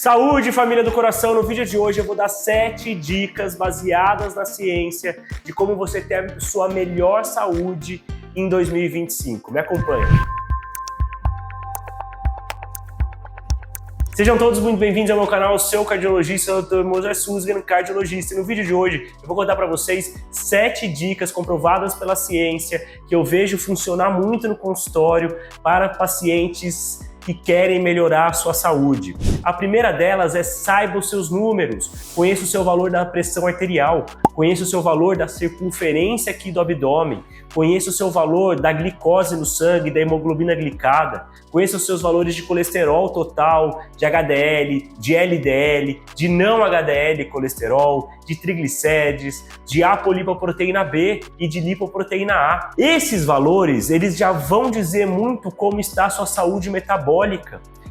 Saúde, família do coração! No vídeo de hoje eu vou dar 7 dicas baseadas na ciência de como você ter a sua melhor saúde em 2025. Me acompanha! Sejam todos muito bem-vindos ao meu canal, o seu cardiologista, Dr. Moser Susgan, cardiologista. E no vídeo de hoje eu vou contar para vocês 7 dicas comprovadas pela ciência que eu vejo funcionar muito no consultório para pacientes que querem melhorar a sua saúde. A primeira delas é: saiba os seus números, conheça o seu valor da pressão arterial, conheça o seu valor da circunferência aqui do abdômen, conheça o seu valor da glicose no sangue, da hemoglobina glicada, conheça os seus valores de colesterol total, de HDL, de LDL, de não HDL colesterol, de triglicérides, de apolipoproteína B e de lipoproteína A. Esses valores, eles já vão dizer muito como está a sua saúde metabólica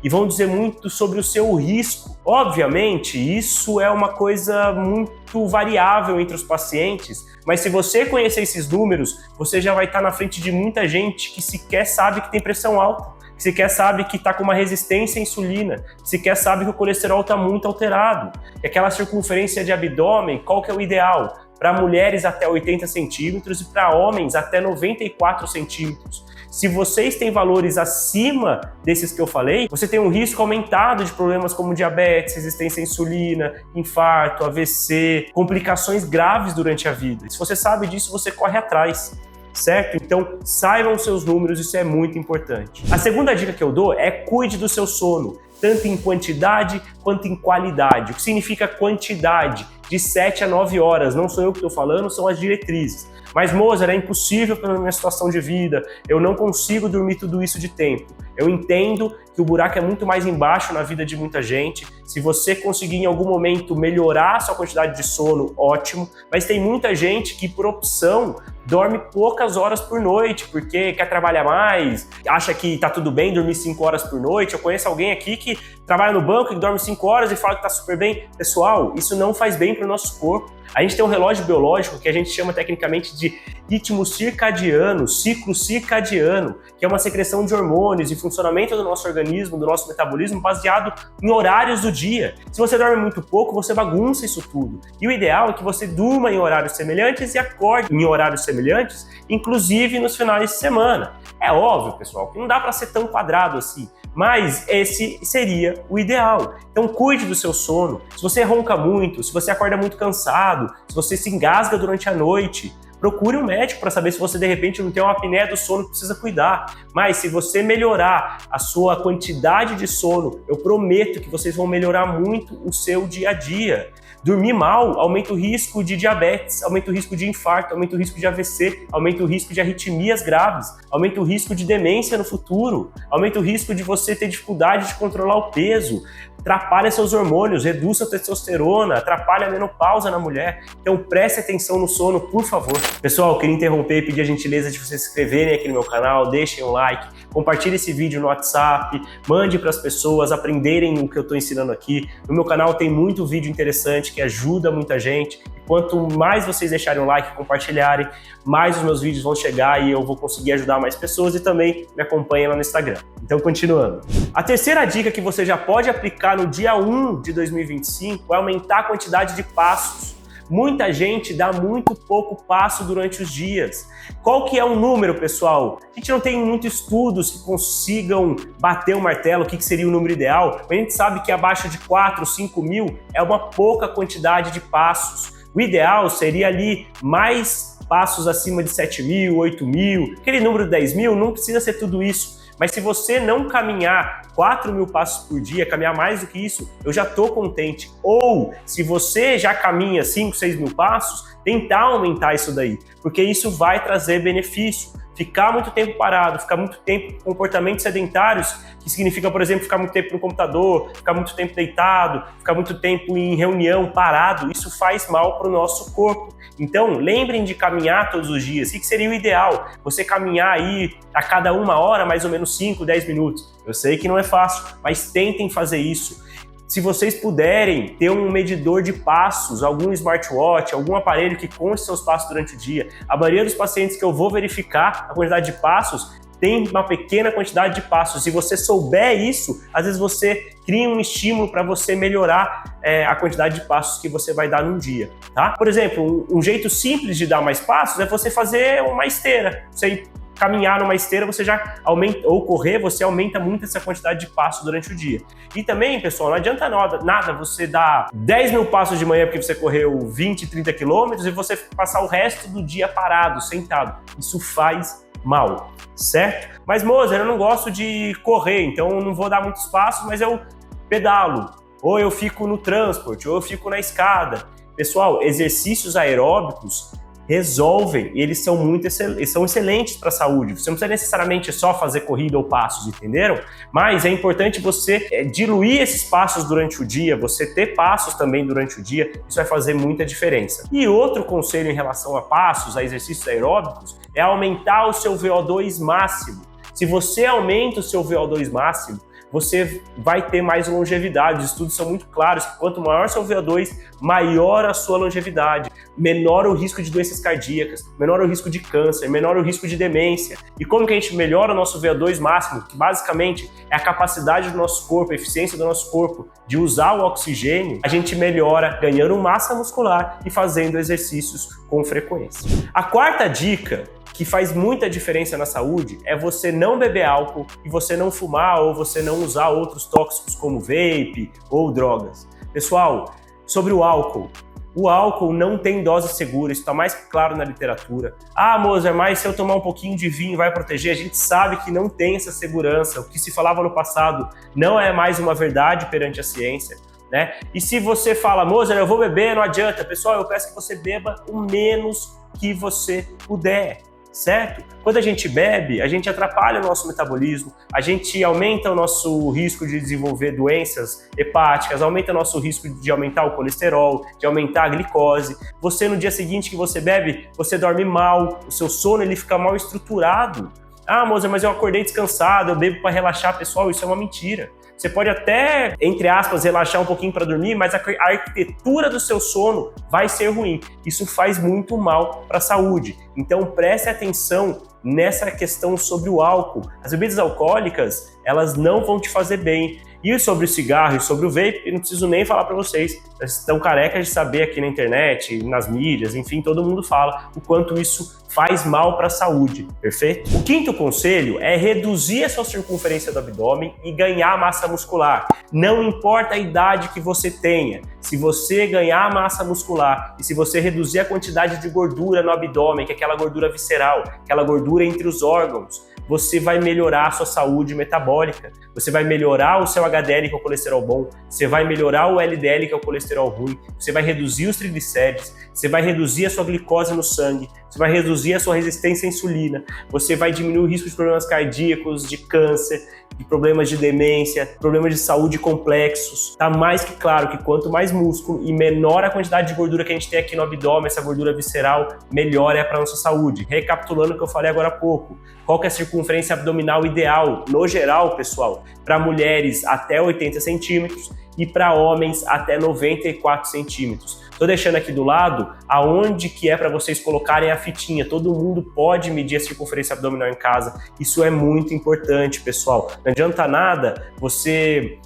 e vão dizer muito sobre o seu risco. Obviamente, isso é uma coisa muito variável entre os pacientes, mas se você conhecer esses números, você já vai estar na frente de muita gente que sequer sabe que tem pressão alta, que sequer sabe que está com uma resistência à insulina, que sequer sabe que o colesterol está muito alterado. E aquela circunferência de abdômen, qual que é o ideal? Para mulheres até 80 centímetros e para homens até 94 centímetros. Se vocês têm valores acima desses que eu falei, você tem um risco aumentado de problemas como diabetes, resistência à insulina, infarto, AVC, complicações graves durante a vida. Se você sabe disso, você corre atrás, certo? Então, saibam seus números, isso é muito importante. A segunda dica que eu dou é: cuide do seu sono, tanto em quantidade quanto em qualidade. O que significa quantidade? De 7 a 9 horas. Não sou eu que estou falando, são as diretrizes. Mas, Moser, é impossível pela minha situação de vida, eu não consigo dormir tudo isso de tempo. Eu entendo que o buraco é muito mais embaixo na vida de muita gente. Se você conseguir em algum momento melhorar a sua quantidade de sono, ótimo. Mas tem muita gente que, por opção, dorme poucas horas por noite, porque quer trabalhar mais, acha que tá tudo bem dormir 5 horas por noite. Eu conheço alguém aqui que trabalha no banco e dorme 5 horas e fala que tá super bem. Pessoal, isso não faz bem para o nosso corpo. A gente tem um relógio biológico que a gente chama tecnicamente de ritmo circadiano, ciclo circadiano, que é uma secreção de hormônios e funcionamento do nosso organismo, do nosso metabolismo, baseado em horários do dia. Se você dorme muito pouco, você bagunça isso tudo. E o ideal é que você durma em horários semelhantes e acorde em horários semelhantes, inclusive nos finais de semana. É óbvio, pessoal, que não dá para ser tão quadrado assim, mas esse seria o ideal. Então cuide do seu sono. Se você ronca muito, se você acorda muito cansado, se você se engasga durante a noite, procure um médico para saber se você de repente não tem uma apneia do sono que precisa cuidar. Mas se você melhorar a sua quantidade de sono, eu prometo que vocês vão melhorar muito o seu dia a dia. Dormir mal aumenta o risco de diabetes, aumenta o risco de infarto, aumenta o risco de AVC, aumenta o risco de arritmias graves, aumenta o risco de demência no futuro, aumenta o risco de você ter dificuldade de controlar o peso, atrapalha seus hormônios, reduz sua testosterona, atrapalha a menopausa na mulher. Então preste atenção no sono, por favor. Pessoal, eu queria interromper e pedir a gentileza de vocês se inscreverem aqui no meu canal, deixem um like, compartilhe esse vídeo no WhatsApp, mande para as pessoas aprenderem o que eu estou ensinando aqui. No meu canal tem muito vídeo interessante que ajuda muita gente. Quanto mais vocês deixarem um like e compartilharem, mais os meus vídeos vão chegar e eu vou conseguir ajudar mais pessoas, e também me acompanhem lá no Instagram. Então, continuando. A terceira dica que você já pode aplicar no dia 1 de 2025 é aumentar a quantidade de passos. Muita gente dá muito pouco passo durante os dias. Qual que é o número, pessoal? A gente não tem muitos estudos que consigam bater o martelo, o que seria o número ideal, mas a gente sabe que abaixo de 4, 5 mil é uma pouca quantidade de passos. O ideal seria ali mais passos acima de 7 mil, 8 mil, aquele número de 10 mil, não precisa ser tudo isso. Mas se você não caminhar 4 mil passos por dia, caminhar mais do que isso, eu já estou contente. Ou, se você já caminha 5, 6 mil passos, tentar aumentar isso daí, porque isso vai trazer benefício. Ficar muito tempo parado, ficar muito tempo com comportamentos sedentários, que significa, por exemplo, ficar muito tempo no computador, ficar muito tempo deitado, ficar muito tempo em reunião parado, isso faz mal para o nosso corpo. Então, lembrem de caminhar todos os dias. O que seria o ideal? Você caminhar aí a cada 1 hora, mais ou menos 5, 10 minutos. Eu sei que não é fácil, mas tentem fazer isso. Se vocês puderem ter um medidor de passos, algum smartwatch, algum aparelho que conte seus passos durante o dia, a maioria dos pacientes que eu vou verificar a quantidade de passos tem uma pequena quantidade de passos. Se você souber isso, às vezes você cria um estímulo para você melhorar a quantidade de passos que você vai dar num dia, tá? Por exemplo, um jeito simples de dar mais passos é você fazer uma esteira. Você caminhar numa esteira, você já aumenta, ou correr, você aumenta muito essa quantidade de passos durante o dia. E também, pessoal, não adianta nada você dar 10 mil passos de manhã porque você correu 20, 30 quilômetros e você passar o resto do dia parado, sentado. Isso faz mal, certo? Mas, Moser, eu não gosto de correr, então eu não vou dar muitos passos, mas eu pedalo, ou eu fico no transporte, ou eu fico na escada. Pessoal, exercícios aeróbicos resolvem, e eles são excelentes para a saúde. Você não precisa necessariamente só fazer corrida ou passos, entenderam? Mas é importante você diluir esses passos durante o dia, você ter passos também durante o dia, isso vai fazer muita diferença. E outro conselho em relação a passos, a exercícios aeróbicos, é aumentar o seu VO2 máximo. Se você aumenta o seu VO2 máximo, você vai ter mais longevidade. Os estudos são muito claros que quanto maior seu VO2, maior a sua longevidade, menor o risco de doenças cardíacas, menor o risco de câncer, menor o risco de demência. E como que a gente melhora o nosso VO2 máximo, que basicamente é a capacidade do nosso corpo, a eficiência do nosso corpo de usar o oxigênio, a gente melhora ganhando massa muscular e fazendo exercícios com frequência. A quarta dica que faz muita diferença na saúde é você não beber álcool e você não fumar ou você não usar outros tóxicos como vape ou drogas. Pessoal, sobre o álcool não tem dose segura, isso está mais claro na literatura. Ah, Moser, mas se eu tomar um pouquinho de vinho vai proteger? A gente sabe que não tem essa segurança. O que se falava no passado não é mais uma verdade perante a ciência, né? E se você fala, Moser, eu vou beber, não adianta. Pessoal, eu peço que você beba o menos que você puder, certo? Quando a gente bebe, a gente atrapalha o nosso metabolismo, a gente aumenta o nosso risco de desenvolver doenças hepáticas, aumenta o nosso risco de aumentar o colesterol, de aumentar a glicose. Você, no dia seguinte que você bebe, você dorme mal, o seu sono ele fica mal estruturado. Ah, Moser, mas eu acordei descansado, eu bebo para relaxar. Pessoal, isso é uma mentira. Você pode até, entre aspas, relaxar um pouquinho para dormir, mas a arquitetura do seu sono vai ser ruim. Isso faz muito mal para a saúde. Então preste atenção nessa questão sobre o álcool. As bebidas alcoólicas, elas não vão te fazer bem. E sobre o cigarro e sobre o vape, eu não preciso nem falar para vocês. Vocês estão carecas de saber aqui na internet, nas mídias, enfim, todo mundo fala o quanto isso faz mal para a saúde, perfeito? O quinto conselho é reduzir a sua circunferência do abdômen e ganhar massa muscular. Não importa a idade que você tenha, se você ganhar massa muscular e se você reduzir a quantidade de gordura no abdômen, que é aquela gordura visceral, aquela gordura entre os órgãos, você vai melhorar a sua saúde metabólica, você vai melhorar o seu HDL, que é o colesterol bom, você vai melhorar o LDL, que é o colesterol ruim, você vai reduzir os triglicérides, você vai reduzir a sua glicose no sangue, você vai reduzir a sua resistência à insulina, você vai diminuir o risco de problemas cardíacos, de câncer, de problemas de demência, problemas de saúde complexos. Tá mais que claro que quanto mais músculo e menor a quantidade de gordura que a gente tem aqui no abdômen, essa gordura visceral, melhor é para a nossa saúde. Recapitulando o que eu falei agora há pouco, qual que é a circunferência abdominal ideal? No geral, pessoal, para mulheres até 80 centímetros e para homens até 94 centímetros. Estou deixando aqui do lado aonde que é para vocês colocarem a fitinha. Todo mundo pode medir a circunferência abdominal em casa. Isso é muito importante, pessoal. Não adianta nada você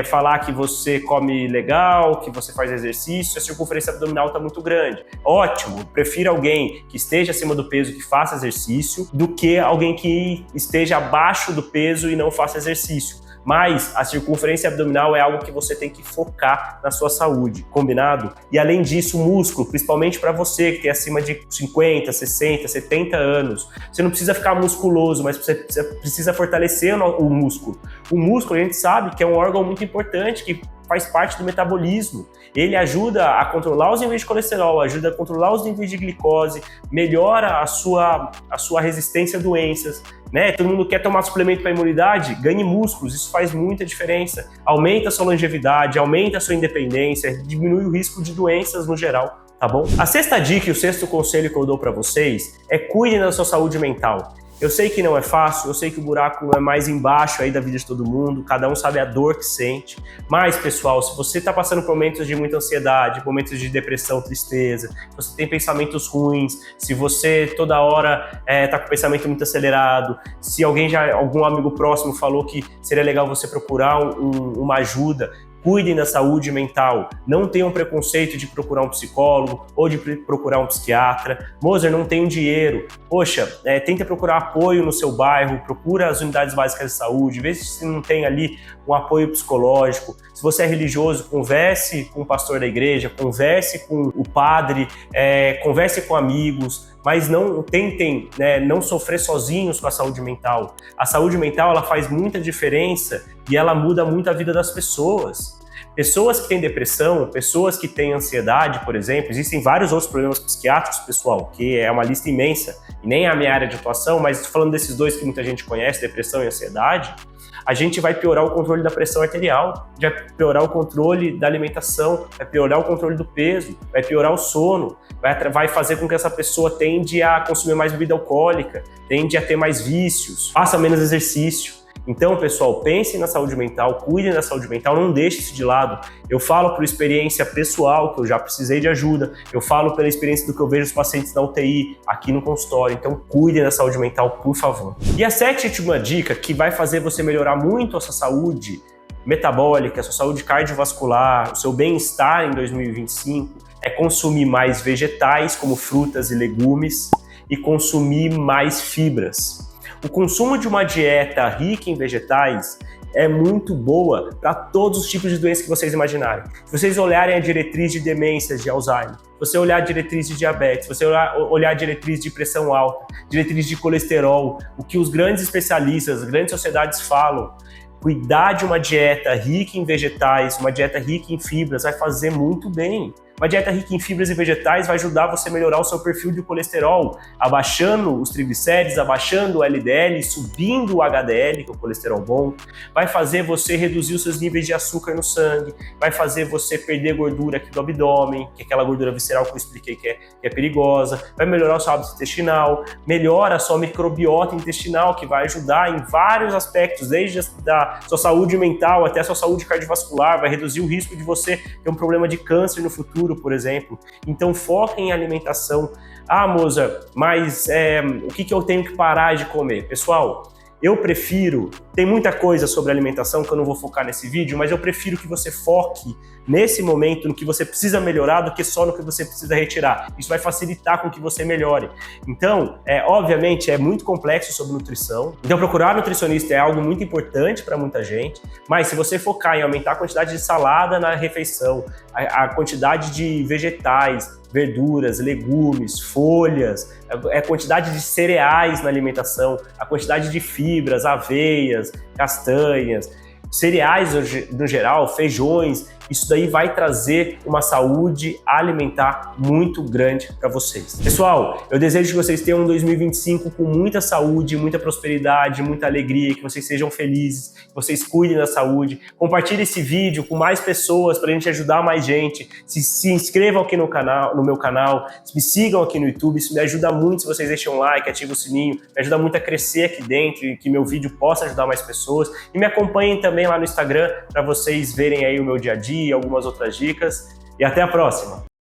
falar que você come legal, que você faz exercício, a circunferência abdominal está muito grande. Ótimo, prefiro alguém que esteja acima do peso que faça exercício do que alguém que esteja abaixo do peso e não faça exercício. Mas a circunferência abdominal é algo que você tem que focar na sua saúde, combinado? E além disso, o músculo, principalmente para você que tem acima de 50, 60, 70 anos, você não precisa ficar musculoso, mas você precisa fortalecer o músculo. O músculo, a gente sabe que é um órgão muito importante, que faz parte do metabolismo. Ele ajuda a controlar os níveis de colesterol, ajuda a controlar os níveis de glicose, melhora a sua resistência a doenças, né? Todo mundo quer tomar suplemento para imunidade? Ganhe músculos, isso faz muita diferença. Aumenta a sua longevidade, aumenta a sua independência, diminui o risco de doenças no geral, tá bom? A sexta dica e o sexto conselho que eu dou para vocês é cuidem da sua saúde mental. Eu sei que não é fácil, eu sei que o buraco é mais embaixo aí da vida de todo mundo, cada um sabe a dor que sente, mas, pessoal, se você está passando por momentos de muita ansiedade, momentos de depressão, tristeza, se você tem pensamentos ruins, se você toda hora está com o pensamento muito acelerado, se algum amigo próximo falou que seria legal você procurar uma ajuda, cuidem da saúde mental, não tenham preconceito de procurar um psicólogo ou de procurar um psiquiatra. Moser, não tenho dinheiro. Poxa, tenta procurar apoio no seu bairro, procura as unidades básicas de saúde, vê se não tem ali um apoio psicológico. Se você é religioso, converse com o pastor da igreja, converse com o padre, converse com amigos, mas não tentem não sofrer sozinhos com a saúde mental. A saúde mental ela faz muita diferença e ela muda muito a vida das pessoas. Pessoas que têm depressão, pessoas que têm ansiedade, por exemplo, existem vários outros problemas psiquiátricos, pessoal, que é uma lista imensa, e nem é a minha área de atuação, mas estou falando desses dois que muita gente conhece, depressão e ansiedade, a gente vai piorar o controle da pressão arterial, vai piorar o controle da alimentação, vai piorar o controle do peso, vai piorar o sono, vai fazer com que essa pessoa tende a consumir mais bebida alcoólica, tende a ter mais vícios, faça menos exercício. Então, pessoal, pensem na saúde mental, cuidem da saúde mental, não deixem isso de lado. Eu falo por experiência pessoal, que eu já precisei de ajuda, eu falo pela experiência do que eu vejo os pacientes na UTI, aqui no consultório, então cuidem da saúde mental, por favor. E a sétima dica, que vai fazer você melhorar muito a sua saúde metabólica, a sua saúde cardiovascular, o seu bem-estar em 2025, é consumir mais vegetais, como frutas e legumes, e consumir mais fibras. O consumo de uma dieta rica em vegetais é muito boa para todos os tipos de doenças que vocês imaginarem. Se vocês olharem a diretriz de demências, de Alzheimer, se você olhar a diretriz de diabetes, se você olhar a diretriz de pressão alta, diretriz de colesterol, o que os grandes especialistas, as grandes sociedades falam, cuidar de uma dieta rica em vegetais, uma dieta rica em fibras vai fazer muito bem. Uma dieta rica em fibras e vegetais vai ajudar você a melhorar o seu perfil de colesterol, abaixando os triglicérides, abaixando o LDL, subindo o HDL, que é o colesterol bom, vai fazer você reduzir os seus níveis de açúcar no sangue, vai fazer você perder gordura aqui do abdômen, que é aquela gordura visceral que eu expliquei que é perigosa, vai melhorar o seu hábito intestinal, melhora a sua microbiota intestinal, que vai ajudar em vários aspectos, desde a sua saúde mental até a sua saúde cardiovascular, vai reduzir o risco de você ter um problema de câncer no futuro, por exemplo. Então foca em alimentação. Ah, Moser, mas o que eu tenho que parar de comer? Pessoal, eu prefiro, tem muita coisa sobre alimentação que eu não vou focar nesse vídeo, mas eu prefiro que você foque nesse momento no que você precisa melhorar do que só no que você precisa retirar. Isso vai facilitar com que você melhore. Então, obviamente, é muito complexo sobre nutrição. Então, procurar nutricionista é algo muito importante para muita gente, mas se você focar em aumentar a quantidade de salada na refeição, a quantidade de vegetais, verduras, legumes, folhas, a quantidade de cereais na alimentação, a quantidade de fibras, aveias, castanhas, cereais no geral, feijões, isso daí vai trazer uma saúde alimentar muito grande para vocês. Pessoal, eu desejo que vocês tenham um 2025 com muita saúde, muita prosperidade, muita alegria, que vocês sejam felizes, que vocês cuidem da saúde. Compartilhe esse vídeo com mais pessoas para a gente ajudar mais gente. Se inscrevam aqui no meu canal, me sigam aqui no YouTube, isso me ajuda muito se vocês deixam um like, ativem o sininho, me ajuda muito a crescer aqui dentro e que meu vídeo possa ajudar mais pessoas. E me acompanhem também lá no Instagram para vocês verem aí o meu dia a dia, algumas outras dicas, e até a próxima!